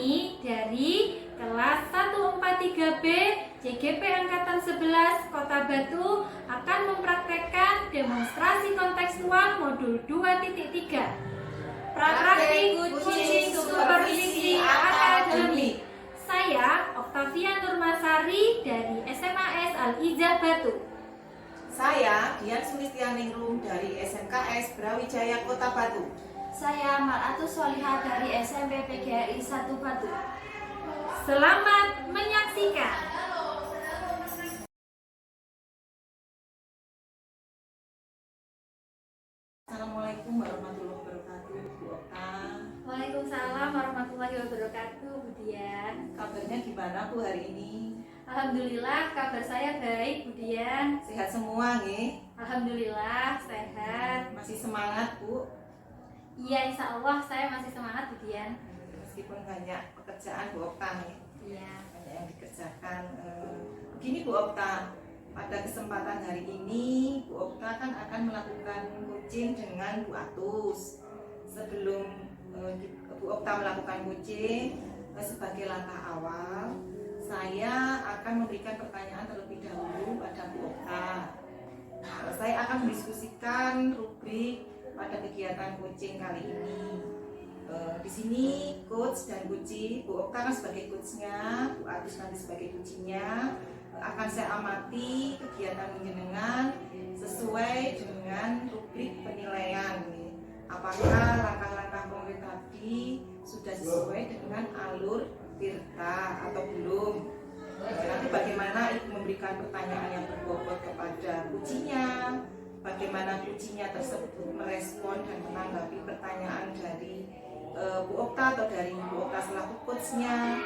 kami dari kelas 143B CGP Angkatan 11 Kota Batu akan mempraktekkan demonstrasi kontekstual modul 2.3 Praktik Kucing Supervisi Akademik. Saya Oktavia Nurmasari dari SMAS Al-Ijah Batu. Saya Dian Sulistianingrum dari SMKS Brawijaya Kota Batu. Saya Mar'atus Solihah dari SMP PGRI 1 Batu. Selamat menyaksikan. Assalamualaikum warahmatullahi wabarakatuh, Bu Okta. Waalaikumsalam warahmatullahi wabarakatuh, Bu Dian. Kabarnya gimana Bu hari ini? Alhamdulillah kabar saya baik, Bu Dian. Sehat semua nggih? Alhamdulillah sehat. Masih semangat Bu? Iya, insya Allah saya masih semangat, Bu Dian. Meskipun banyak pekerjaan Bu Okta nih. Iya. Banyak yang dikerjakan. Begini Bu Okta, pada kesempatan hari ini Bu Okta kan akan melakukan coaching dengan Bu Atus. Sebelum Bu Okta melakukan coaching, sebagai langkah awal saya akan memberikan pertanyaan terlebih dahulu pada Bu Okta. Saya akan mendiskusikan rubrik pada kegiatan coaching kali ini. Di sini coach dan coachee, Bu Okta kan sebagai coachnya, Bu Atus nanti sebagai coachee-nya. Akan saya amati kegiatan menjenengan sesuai dengan rubrik penilaian. Apakah langkah-langkah konkret tadi sudah sesuai dengan alur tirta atau belum? Nanti bagaimana Ibu memberikan pertanyaan yang berbobot kepada coachee-nya, bagaimana coachee-nya tersebut merespon dan menanggapi pertanyaan dari Bu Okta atau dari Bu Okta selaku coach-nya.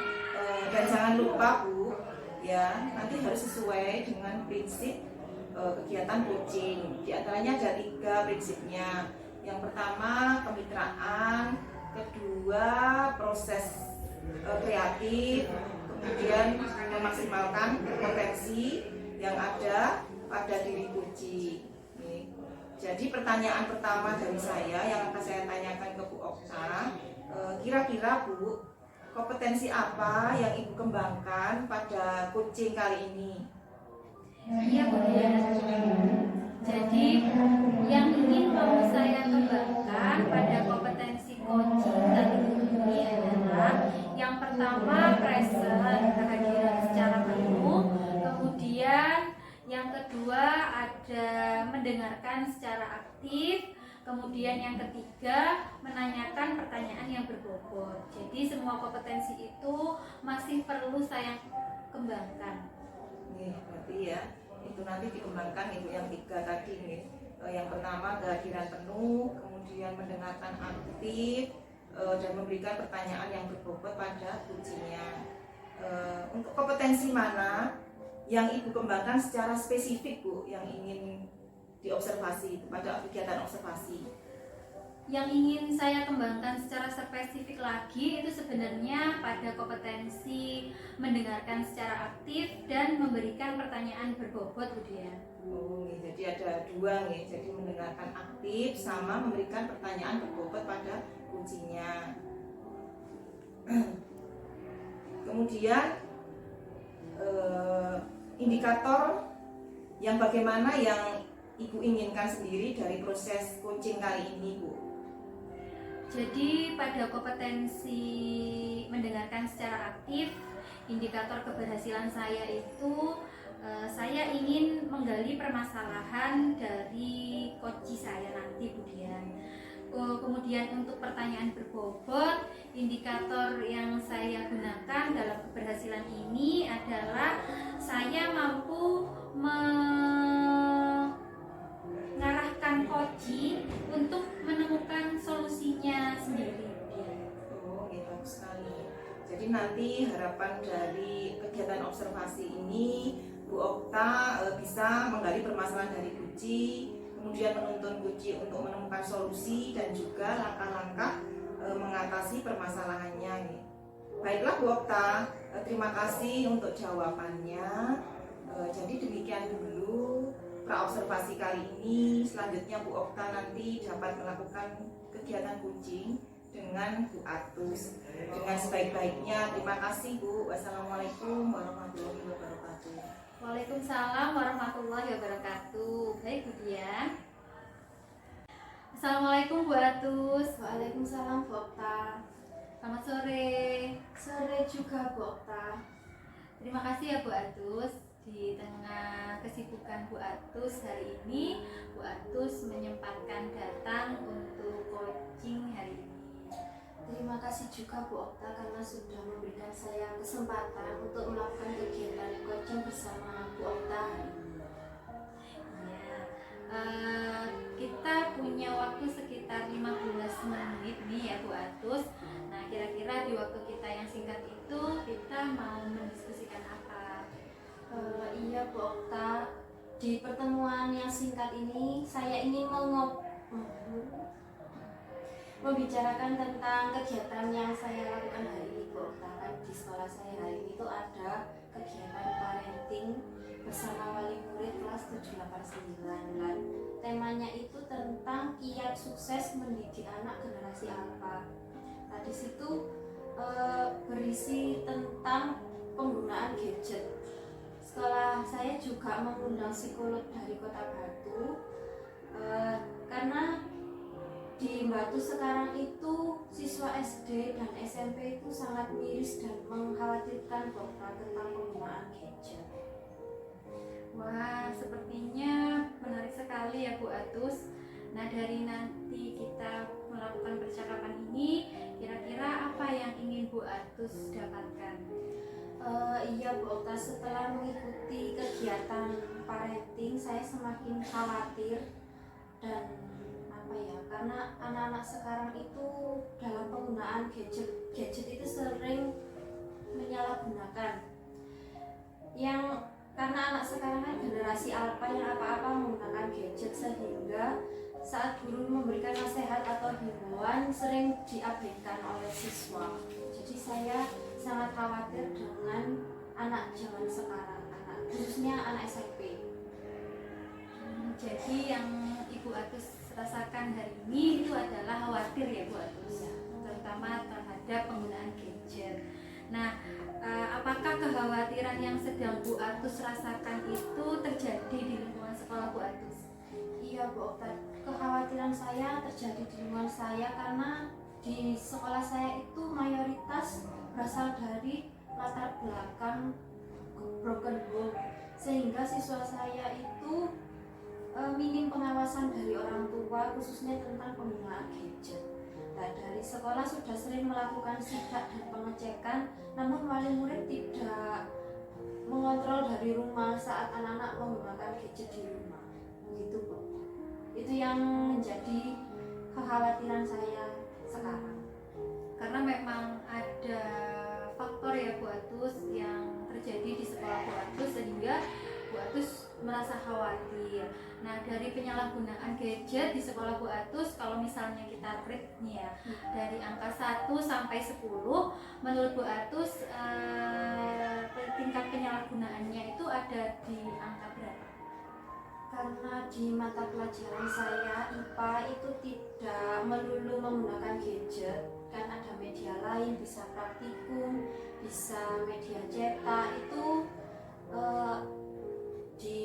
Dan jangan lupa Bu, ya nanti harus sesuai dengan prinsip kegiatan coaching. Di antaranya ada 3 prinsipnya. Yang pertama kemitraan, kedua proses kreatif, kemudian memaksimalkan potensi yang ada pada diri coachee. Jadi pertanyaan pertama dari saya yang akan saya tanyakan ke Bu Okta, kira-kira Bu, kompetensi apa yang Ibu kembangkan pada coaching kali ini? Iya, Bu Dian. Jadi yang ingin mau saya kembangkan pada kompetensi coaching kali ini adalah yang pertama present, kehadiran secara penuh, kemudian yang kedua ada mendengarkan secara aktif, kemudian yang ketiga menanyakan pertanyaan yang berbobot. Jadi semua kompetensi itu masih perlu saya kembangkan. Nih, berarti ya itu nanti dikembangkan Ibu yang 3 tadi nih. Yang pertama kehadiran penuh, kemudian mendengarkan aktif, dan memberikan pertanyaan yang berbobot pada coachee-nya. Untuk kompetensi mana yang Ibu kembangkan secara spesifik Bu, yang ingin diobservasi pada kegiatan observasi? Yang ingin saya kembangkan secara spesifik lagi itu sebenarnya pada kompetensi mendengarkan secara aktif dan memberikan pertanyaan berbobot, Bu Dian. Oh, jadi ada 2 nih, jadi mendengarkan aktif sama memberikan pertanyaan berbobot pada coachee-nya. Kemudian indikator yang bagaimana yang Ibu inginkan sendiri dari proses coaching kali ini Bu? Jadi pada kompetensi mendengarkan secara aktif, indikator keberhasilan saya itu saya ingin menggali permasalahan dari coachee saya nanti, Bu Dian. Kemudian untuk pertanyaan berbobot, indikator yang saya gunakan dalam keberhasilan ini adalah saya mampu mengarahkan coachee untuk menemukan solusinya sendiri. Oh, iya, bagus sekali. Jadi nanti harapan dari kegiatan observasi ini Bu Okta bisa menggali permasalahan dari coachee, kemudian menuntun coachee untuk menemukan solusi dan juga langkah-langkah mengatasi permasalahannya. Baiklah Bu Okta, terima kasih untuk jawabannya. Jadi demikian dulu praobservasi kali ini. Selanjutnya Bu Okta nanti dapat melakukan kegiatan coaching dengan Bu Atus dengan sebaik-baiknya. Terima kasih Bu. Wassalamualaikum warahmatullahi wabarakatuh. Waalaikumsalam warahmatullahi wabarakatuh. Baik Bu Dian. Assalamualaikum Bu Atus. Waalaikumsalam Bu Okta. Selamat sore. Sore juga Bu Okta. Terima kasih ya Bu Atus. Di tengah kesibukan Bu Atus hari ini, Bu Atus menyempatkan datang untuk coaching hari ini. Terima kasih juga Bu Okta karena sudah memberikan saya kesempatan untuk melakukan kegiatan coaching bersama Bu Okta hari ini. Ya, kita punya waktu sekitar 15 menit nih ya Bu Atus. Nah, kira-kira di waktu kita yang singkat itu kita mau mendiskusikan apa? Iya Bu Okta, di pertemuan yang singkat ini saya ingin membicarakan tentang kegiatan yang saya lakukan hari ini Bu Okta. Kan di sekolah saya hari ini itu ada kegiatan parenting bersama wali murid kelas 789 dan temanya itu tentang kiat sukses mendidik anak generasi alfa. Nah di situ berisi tentang penggunaan gadget. Sekolah saya juga mengundang psikolog dari Kota Batu karena di Batu sekarang itu siswa SD dan SMP itu sangat miris dan mengkhawatirkan tentang penggunaan gadget. Wah, sepertinya menarik sekali ya Bu Atus. Nah, dari nanti kita melakukan percakapan ini, kira-kira apa yang ingin Bu Atus dapatkan? Iya Bu Okta, setelah mengikuti kegiatan parenting saya semakin khawatir dan karena anak-anak sekarang itu dalam penggunaan gadget itu sering menyalahgunakan. Yang karena anak sekarang kan generasi alfa yang apa-apa menggunakan gadget sehingga saat guru memberikan nasihat atau himbauan sering diabaikan oleh siswa. Jadi saya sangat khawatir dengan anak zaman sekarang, khususnya anak SMP. Jadi yang Ibu Atus rasakan hari ini itu adalah khawatir ya Bu Atus, terutama terhadap penggunaan gadget. Nah, apakah kekhawatiran yang sedang Bu Atus rasakan itu terjadi di lingkungan sekolah Bu Atus? Iya Bu Okta, kekhawatiran saya terjadi di lingkungan saya karena di sekolah saya itu mayoritas berasal dari latar belakang broken home, sehingga siswa saya itu minim pengawasan dari orang tua khususnya tentang penggunaan gadget. Nah, dari sekolah sudah sering melakukan sidak dan pengecekan, namun wali murid tidak mengontrol dari rumah saat anak-anak menggunakan gadget di rumah. Begitu Bu. Itu yang menjadi kekhawatiran saya sekarang. Karena memang ada faktor ya Bu Atus yang terjadi di sekolah Bu Atus sehingga Bu Atus merasa khawatir. Nah, dari penyalahgunaan gadget di sekolah Bu Atus, kalau misalnya kita rate nih ya, dari angka 1 sampai 10, menurut Bu Atus tingkat penyalahgunaannya itu ada di angka berapa? Karena di mata pelajaran saya IPA itu tidak melulu menggunakan gadget, kan ada media lain, bisa praktikum, bisa media cetak, itu di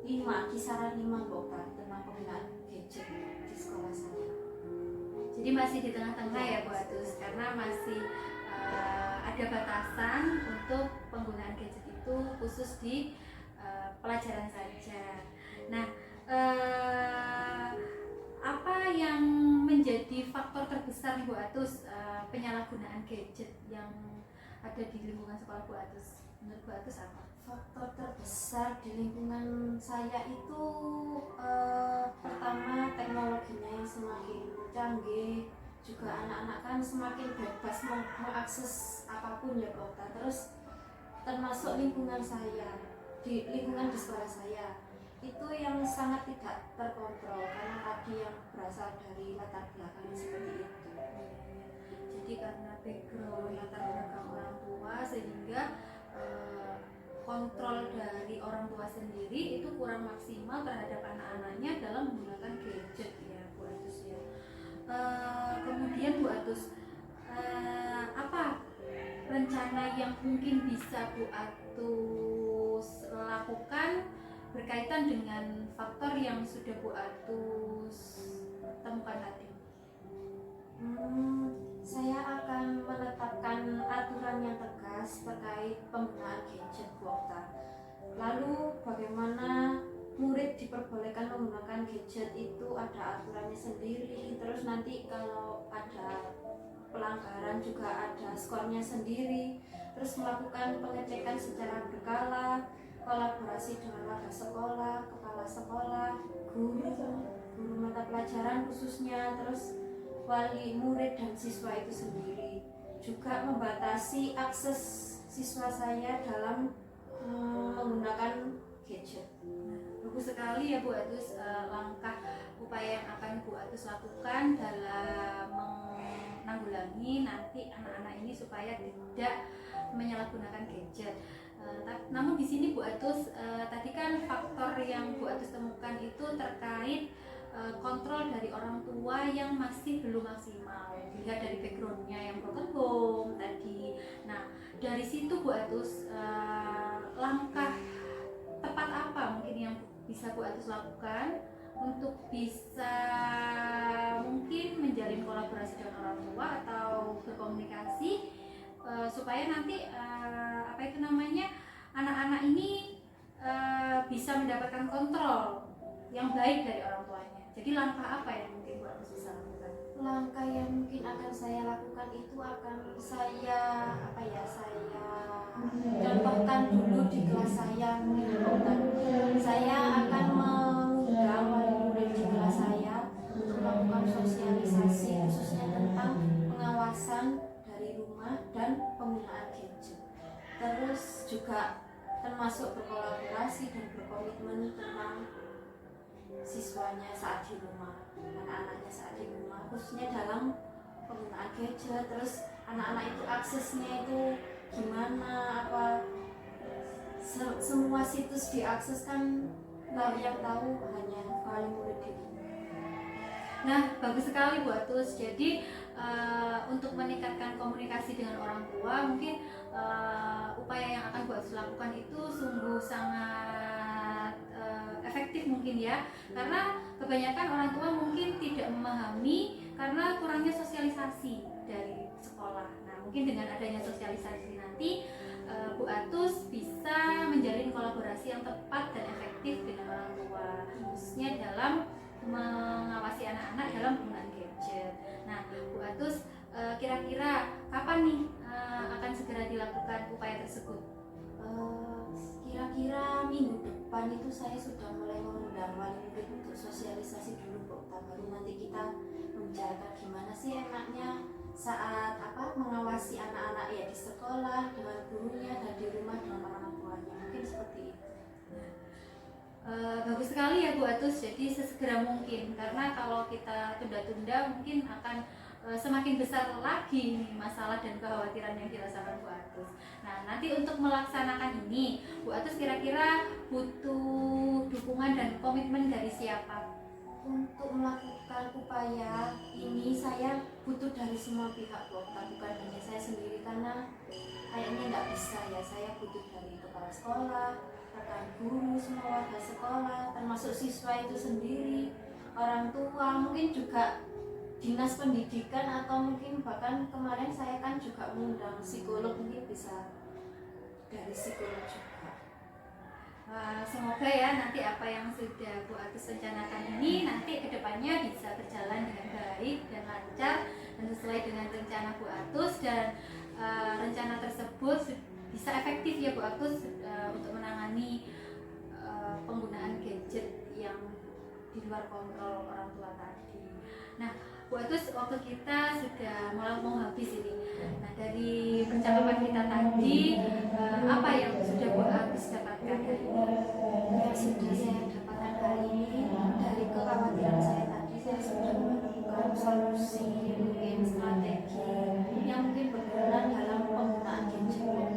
5, kisaran 5 Bapak tentang penggunaan gadget di sekolah saya. Jadi masih di tengah-tengah ya Bu Atus, karena masih ada batasan untuk penggunaan gadget itu khusus di pelajaran saja. Nah, apa yang menjadi faktor terbesar Bu Atus penyalahgunaan gadget yang ada di lingkungan sekolah Bu Atus? Menurut Bu Atus apa? Faktor terbesar di lingkungan saya itu pertama teknologinya yang semakin canggih, juga anak-anak kan semakin bebas mengakses apapun ya Kota. Terus termasuk lingkungan saya, di lingkungan di sekolah saya itu yang sangat tidak terkontrol karena tadi yang berasal dari latar belakang seperti itu. Jadi karena background latar belakang orang tua sehingga kontrol dari orang tua sendiri itu kurang maksimal terhadap anak-anaknya dalam menggunakan gadget ya Bu Agus ya. Kemudian kemudian Bu Atus, apa rencana yang mungkin bisa Bu Atus lakukan berkaitan dengan faktor yang sudah Bu Atus temukan tadi? Saya akan menetapkan aturan yang tegas terkait penggunaan gadget Bu Okta. Lalu bagaimana murid diperbolehkan menggunakan gadget itu ada aturannya sendiri. Terus nanti kalau ada pelanggaran juga ada skornya sendiri. Terus melakukan pengecekan secara berkala, kolaborasi dengan warga sekolah, kepala sekolah, guru mata pelajaran khususnya, terus wali murid dan siswa itu sendiri. Juga membatasi akses siswa saya dalam menggunakan gadget. Bagus sekali ya Bu Atus, langkah upaya yang akan Bu Atus lakukan dalam menanggulangi nanti anak-anak ini supaya tidak menyalahgunakan gadget. Namun di sini Bu Atus, tadi kan faktor yang Bu Atus temukan itu terkait kontrol dari orang tua yang masih belum maksimal, dilihat dari backgroundnya yang broken home tadi. Nah dari situ Bu Atus, langkah tepat apa mungkin yang bisa Bu Atus lakukan untuk bisa mungkin menjalin kolaborasi dengan orang tua atau berkomunikasi supaya nanti apa itu namanya, anak-anak ini bisa mendapatkan kontrol yang baik dari orang tuanya. Jadi langkah apa yang mungkin Bu Atus bisa lakukan? Langkah yang mungkin akan saya lakukan itu akan saya contohkan dulu di kelas saya. Saya akan mengundang wali murid di kelas saya untuk melakukan sosialisasi khususnya tentang pengawasan dari rumah dan penggunaan gadget. Terus juga termasuk berkolaborasi dan berkomitmen tentang siswanya saat di rumah, anak-anaknya saat di rumah, khususnya dalam penggunaan gadget. Terus anak-anak itu aksesnya itu gimana, apa semua situs diakses kan, kalau yang tahu hanya wali murid itu. Nah, bagus sekali Bu Atus. Jadi untuk meningkatkan komunikasi dengan orang tua, mungkin upaya yang akan Bu Atus lakukan itu sungguh sangat efektif mungkin ya. Karena kebanyakan orang tua mungkin tidak memahami karena kurangnya sosialisasi dari sekolah. Nah, mungkin dengan adanya sosialisasi nanti Bu Atus bisa menjalin kolaborasi yang tepat dan efektif dengan orang tua, khususnya dalam mengawasi anak-anak dalam penggunaan gadget. Nah, Bu Atus, kira-kira kapan nih akan segera dilakukan upaya tersebut? Kira-kira minggu depan itu saya sudah mulai mengundang wali murid untuk sosialisasi dulu Bu Okta. Baru nanti kita membicarakan gimana sih enaknya saat mengawasi anak-anak ya di sekolah dengan gurunya dan di rumah dengan orang tuanya. Mungkin seperti itu. Bagus sekali ya Bu Atus, jadi sesegera mungkin, karena kalau kita tunda-tunda mungkin akan semakin besar lagi nih masalah dan kekhawatiran yang dirasakan Bu Atus. Nah, nanti untuk melaksanakan ini Bu Atus kira-kira butuh dukungan dan komitmen dari siapa? Untuk melakukan upaya ini saya butuh dari semua pihak Bu Okta, bukan hanya saya sendiri, karena kayaknya nggak bisa ya. Saya butuh dari kepala sekolah, rekan guru, semua warga sekolah, termasuk siswa itu sendiri, orang tua, mungkin juga dinas pendidikan, atau mungkin bahkan kemarin saya kan juga mengundang psikolog, mungkin bisa dari psikolog juga. Semoga ya nanti apa yang sudah Bu Atus rencanakan ini nanti kedepannya bisa berjalan dengan baik dan lancar dan sesuai dengan rencana Bu Atus, dan rencana tersebut bisa efektif ya Bu Atus untuk menangani penggunaan gadget yang di luar kontrol orang tua tadi. Nah, Bu Atus, waktu kita sudah mau habis ini. Nah, dari percakapan kita tadi, apa yang sudah Bu Atus dapatkan hari ini? Yang sudah saya dapatkan hari ini, dari kekhawatiran saya tadi, saya sudah menemukan solusi, mungkin strategi yang mungkin berguna dalam penggunaan gadget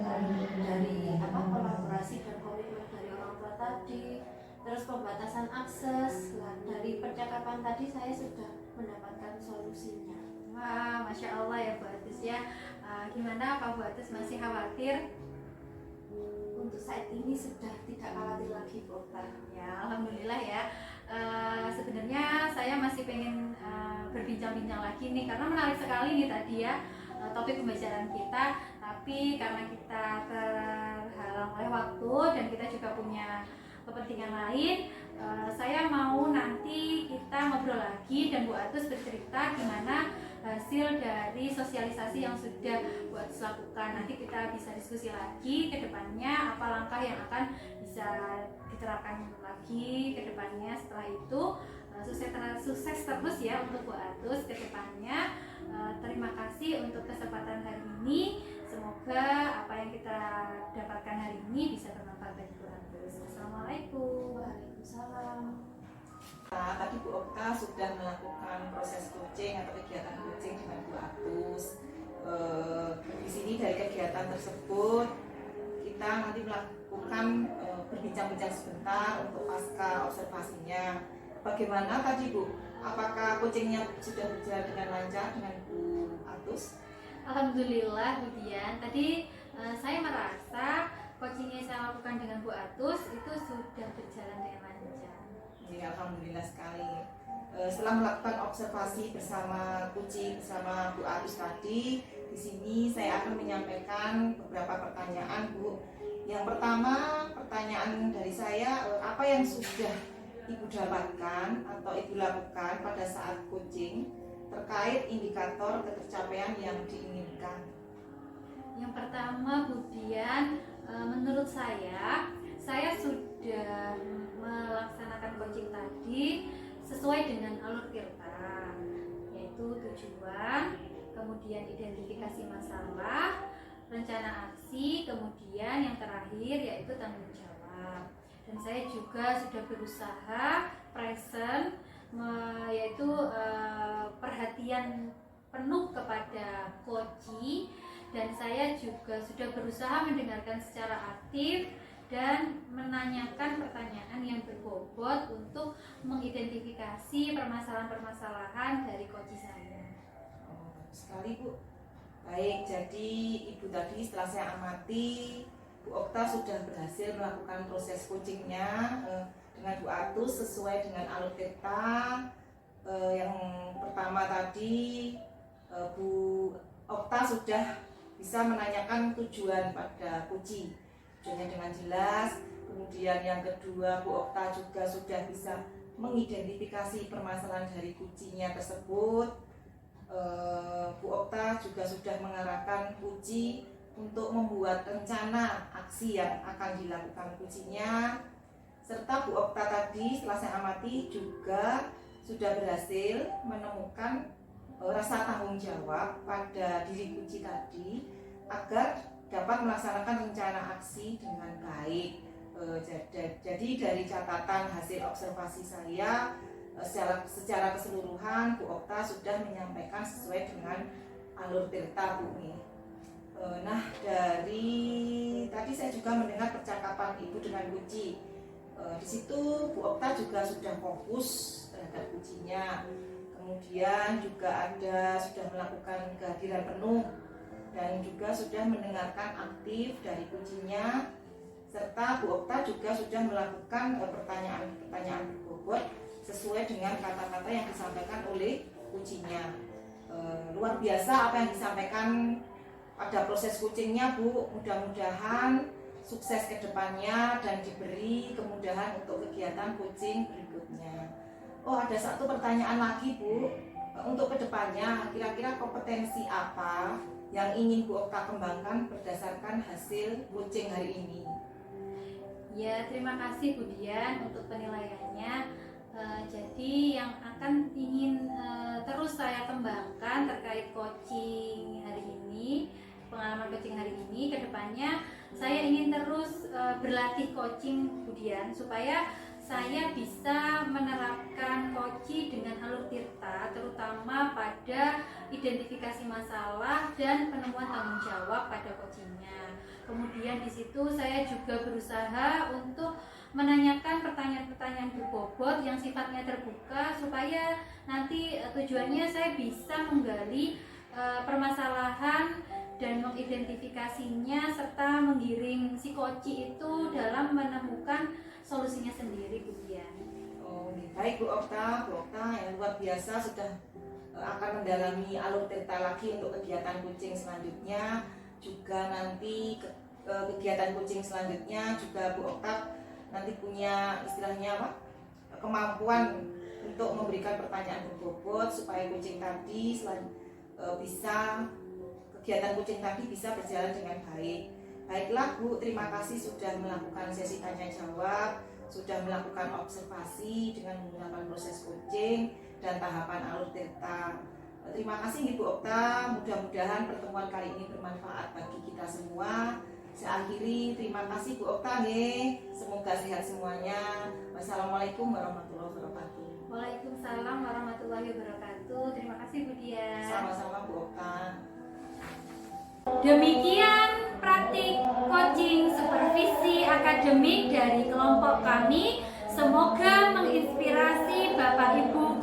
dari kolaborasi dan komitmen dari orang tua tadi, terus pembatasan akses. Dari percakapan tadi saya sudah mendapatkan solusinya. Wah, Masya Allah ya Bu Atus ya. Gimana Pak Bu Atus, masih khawatir? Untuk saat ini sudah tidak khawatir lagi Bu Okta. Ya Alhamdulillah ya. Sebenarnya saya masih pengen berbincang-bincang lagi nih, karena menarik sekali nih tadi ya topik pembicaraan kita, tapi karena kita terhalang oleh waktu dan kita juga punya kepentingan lain, saya mau nanti kita ngobrol lagi dan Bu Atus bercerita gimana hasil dari sosialisasi yang sudah Bu Atus lakukan. Nanti kita bisa diskusi lagi ke depannya apa langkah yang akan bisa diterapkan lagi ke depannya. Setelah itu sukses terus ya untuk Bu Atus ke depannya. Terima kasih untuk kesempatan hari ini. Semoga apa yang kita dapatkan hari ini bisa bermanfaat bagi Bu Atus. Assalamualaikum. Waalaikumsalam. Tadi Bu Okta sudah melakukan proses coaching atau kegiatan coaching dengan Bu Atus. Di sini dari kegiatan tersebut kita nanti melakukan berbincang-bincang sebentar untuk pasca observasinya. Bagaimana tadi Bu? Apakah coachingnya sudah berjalan dengan lancar dengan Bu Atus? Alhamdulillah Bu Dian. Tadi saya merasa coaching yang saya lakukan dengan Bu Atus itu sudah berjalan dengan lancar. Ya, alhamdulillah sekali. Setelah melakukan observasi bersama Kuci bersama Bu Atus tadi, di sini saya akan menyampaikan beberapa pertanyaan Bu. Yang pertama, pertanyaan dari saya, apa yang sudah Ibu dapatkan atau Ibu lakukan pada saat coaching terkait indikator ketercapaian yang diinginkan? Yang pertama Bu Dian, menurut saya sudah melaksanakan coaching tadi sesuai dengan alur tirta, yaitu tujuan, kemudian identifikasi masalah, rencana aksi, kemudian yang terakhir yaitu tanggung jawab. Dan saya juga sudah berusaha present, yaitu perhatian penuh kepada coaching, dan saya juga sudah berusaha mendengarkan secara aktif dan menanyakan pertanyaan yang berbobot untuk mengidentifikasi permasalahan-permasalahan dari coaching saya. Bagus sekali Bu. Baik, jadi Ibu tadi setelah saya amati, Bu Okta sudah berhasil melakukan proses coachingnya dengan Bu Atus sesuai dengan alur tirta. Yang pertama tadi Bu Okta sudah bisa menanyakan tujuan pada coaching, tujuannya dengan jelas. Kemudian yang kedua, Bu Okta juga sudah bisa mengidentifikasi permasalahan dari coachingnya tersebut. Bu Okta juga sudah mengarahkan coaching untuk membuat rencana aksi yang akan dilakukan coachingnya. Serta Bu Okta tadi setelah saya amati juga sudah berhasil menemukan rasa tanggung jawab pada diri coaching tadi agar dapat melaksanakan rencana aksi dengan baik. Jadi dari catatan hasil observasi saya secara keseluruhan Bu Okta sudah menyampaikan sesuai dengan alur tirta Bu. Nah, dari tadi saya juga mendengar percakapan Ibu dengan Kuci. Di situ Bu Okta juga sudah fokus terhadap Kucinya. Kemudian juga sudah melakukan kehadiran penuh dan juga sudah mendengarkan aktif dari Kucinya. Serta Bu Okta juga sudah melakukan pertanyaan-pertanyaan berbobot sesuai dengan kata-kata yang disampaikan oleh Kucinya. Luar biasa apa yang disampaikan pada proses coachingnya Bu. Mudah-mudahan sukses ke depannya dan diberi kemudahan untuk kegiatan coaching berikutnya. Oh, ada satu pertanyaan lagi Bu. Untuk kedepannya kira-kira kompetensi apa yang ingin Bu Okta kembangkan berdasarkan hasil coaching hari ini? Ya, terima kasih Bu Dian untuk penilaiannya. Jadi yang akan ingin terus saya kembangkan terkait coaching hari ini, pengalaman coaching hari ini, kedepannya saya ingin terus berlatih coaching Bu Dian supaya saya bisa menerapkan coaching dengan alur tirta, terutama pada identifikasi masalah dan penemuan tanggung jawab pada coachingnya. Kemudian di situ saya juga berusaha untuk menanyakan pertanyaan-pertanyaan berbobot yang sifatnya terbuka supaya nanti tujuannya saya bisa menggali permasalahan dan mengidentifikasinya serta menggiring si koci itu dalam menemukan solusinya sendiri, Bu Dian. Oh, baik Bu Okta yang luar biasa sudah akan mendalami alur tirta lagi untuk kegiatan kucing selanjutnya. Juga nanti kegiatan kucing selanjutnya juga Bu Okta nanti punya istilahnya apa? Kemampuan untuk memberikan pertanyaan berbobot supaya kucing tadi bisa kegiatan kucing tadi bisa berjalan dengan baik. Baiklah Bu, terima kasih sudah melakukan sesi tanya jawab, sudah melakukan observasi dengan menggunakan proses kucing dan tahapan alur tirta. Terima kasih Bu Okta, mudah-mudahan pertemuan kali ini bermanfaat bagi kita semua. Saya akhiri, terima kasih Bu Okta, semoga sehat semuanya. Wassalamualaikum warahmatullahi wabarakatuh. Waalaikumsalam warahmatullahi wabarakatuh. Terima kasih Bu Dian. Sama-sama Bu Okta. Demikian praktik coaching supervisi akademik dari kelompok kami. Semoga menginspirasi Bapak Ibu